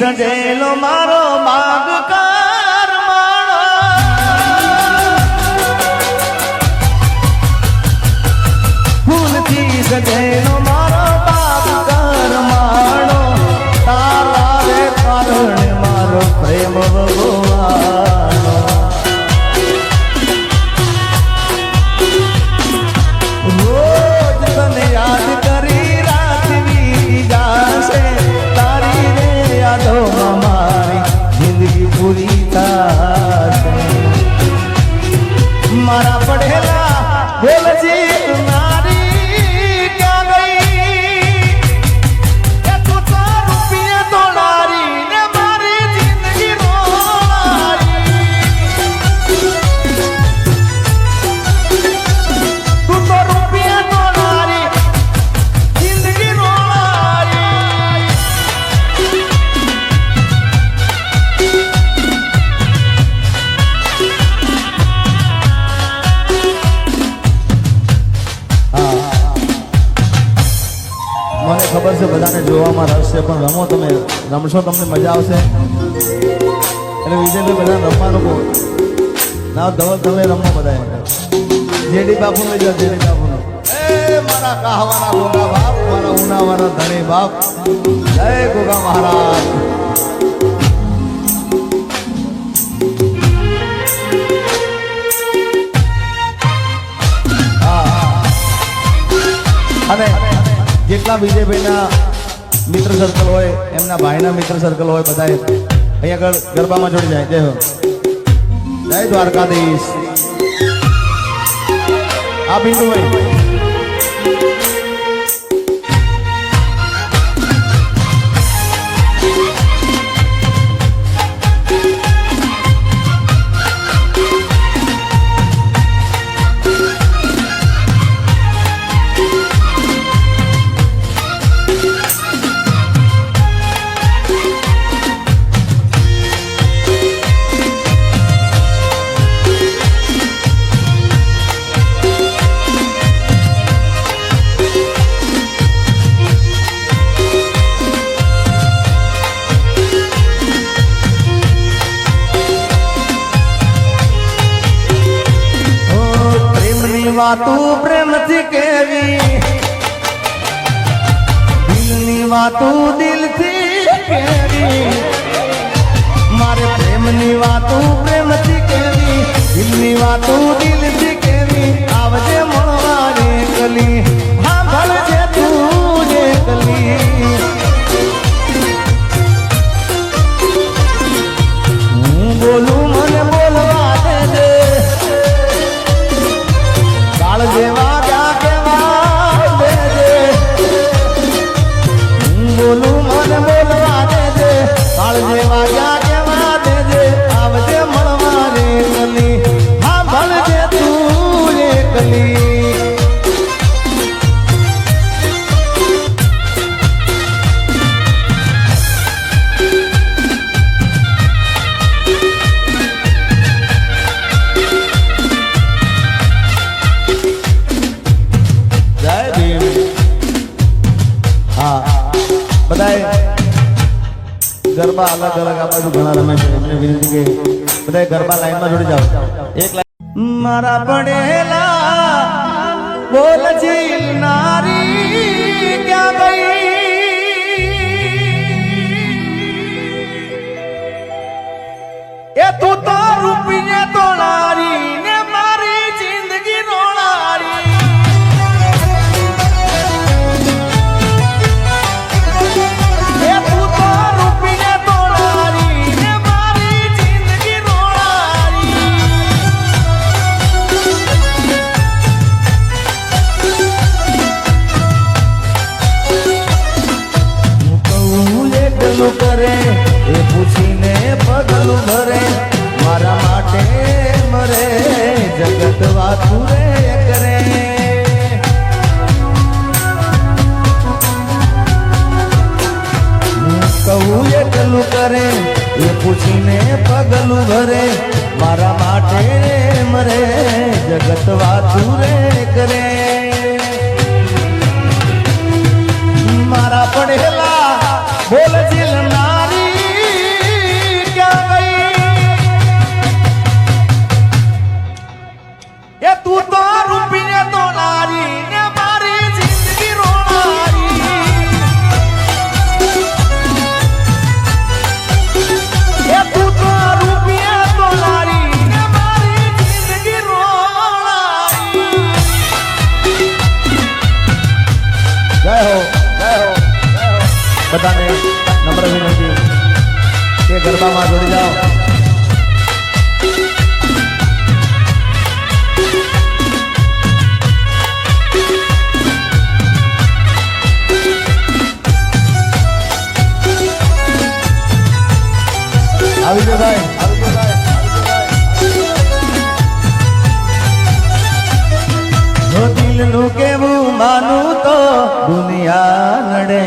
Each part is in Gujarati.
સજેલો મારો બાગ કરમાણો ફૂલથી સજેલો મારો બાગ કરમાણો તારા રે કારણે મારો પ્રેમ ભગવાનો રોજ તને યાદ કરી રાત વીતી જાશે તારી રે યાદોમાં મારી જિંદગી પૂરી થશે મારા પડેલા બોલજી નારી ક્યાં ગઈ એ તું તો રૂપિયા તોડારી ને મારી જિંદગી રોવારી તું તો રૂપિયા તોડારી જિંદગી રોવારી મને ખબર છે બધાને જોવામાં રસ છે પણ રમો તમે રમશો તમને મજા આવશે એટલે વિજયભાઈ બધા રમવાનું કહો ના ધવલ તમે રમો બધા જેડી બાપુ લઈ જાઓ જેડી બાપુ એ મારા કાહવાના ગોગા બાપ મારા ઉનાવાના ધણી બાપ જય ગોગા મહારાજ અને જેટલા વિજયભાઈના મિત્ર સર્કલ હોય એમના ભાઈના મિત્ર સર્કલ હોય બધા અહીંયા આગળ ગરબામાં જોડી જાય જય હો જય દ્વારકાધીશ આ બિંદુભાઈ વાતું પ્રેમથી કેવી દિલની વાતું દિલથી કેવી મારે પ્રેમની વાતું પ્રેમથી કેવી દિલની વાતું દિલથી કેવી આવજે મળવા રે કલી હા ભળજે તું જે કલી હું બોલું મને બોલવા દે કાળ જેવા ક્યાં કેવા દેજે હું બોલું મને બોલવા દેજે કાળ જેવા ક્યાં કેવા દેજે આવજે મળવા રે કલી હા ભળજે તું રે કલી ગરબા અલગ અલગ આ બાજુ ઘણા રમે છે એમને વિનંતી કે બધા ગરબા લાઈનમાં જોડી જાઓ એક લાઈન મારા પડેલા બોલજી નારી ક્યાં ગઈ એ તું તો રૂપિયા તોડારી ને મારી જિંદગી રોડારી કરે એ પૂછીને પગલું ભરે મારા માટે મરે જગત વાતું રે કરે કહું એટલું કરે એ પૂછીને પગલું ભરે મારા માટે મરે જગત વાતું રે કરે મારા પડેલા બોલ દિલ નારી બધાને નમ્ર વિનંતી કે ગરબામાં જોડી જાઓ. આવી જો ભાઈ, જો દિલનું કેવું માનું તો દુનિયા નડે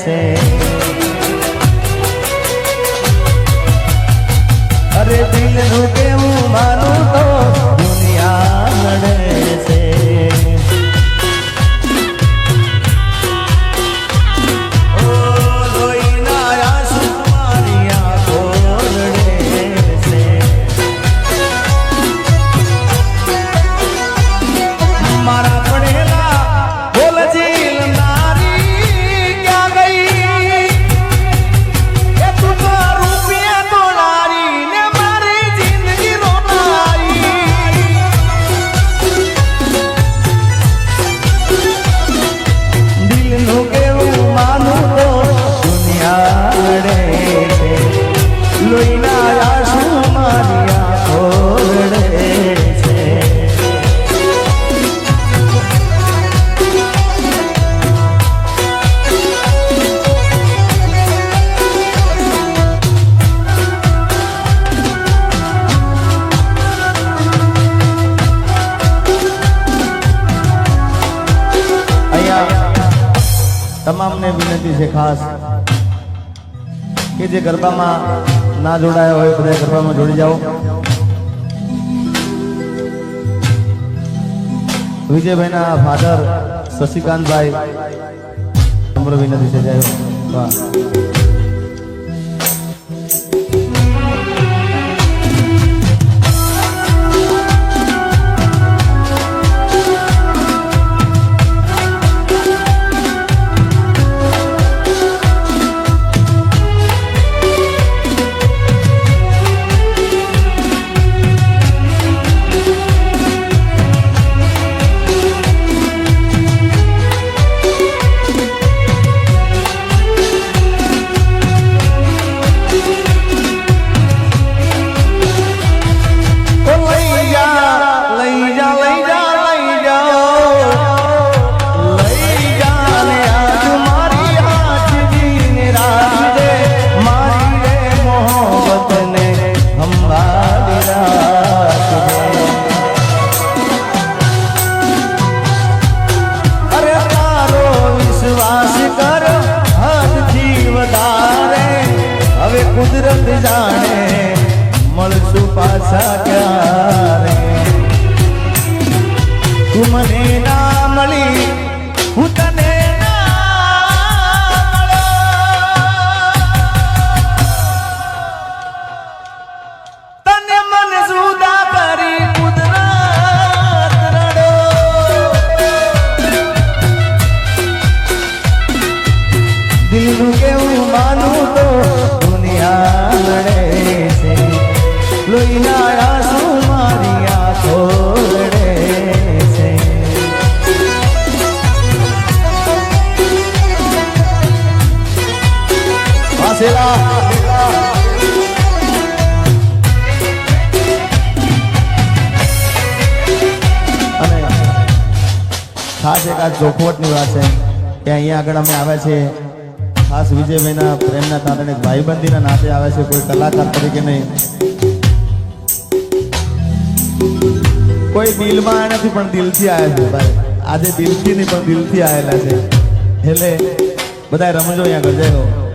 છે. અરે દિલનું કેવું માનું તો દુનિયા નડે છે. તમામને વિનંતી છે ખાસ કે જે ગરબામાં ના જોડાયા હોય બધા ગરબામાં જોડી જાઓ. વિજયભાઈના ફાધર શશિકાંતભાઈ નમ્ર વિનંતી છે. જય વાહ. કુદરત જાણે મળશું પાછા ક્યારે. તું મને ના મળી હું તને તને મન જુદા કરી કુદરત રડો. દિલનું કેવું માનું તો લોહીના આંસુ મારી આંખો રડે છે. વાસેલા અને ખાસ એક આ ચોખવટની વાત છે કે અહીંયા આગળ અમે આવ્યા છીએ ખાસ વિજયભાઈના પ્રેમના કારણે ભાઈબંધીના નાતે આવે છે, કોઈ કલાકાર તરીકે નહીં. કોઈ દિલમાં નથી પણ દિલથી આવ્યા છે ભાઈ. આજે દિલથી નહીં પણ દિલથી આવેલા છે એટલે બધા રમજો અહીંયા ગજાયો.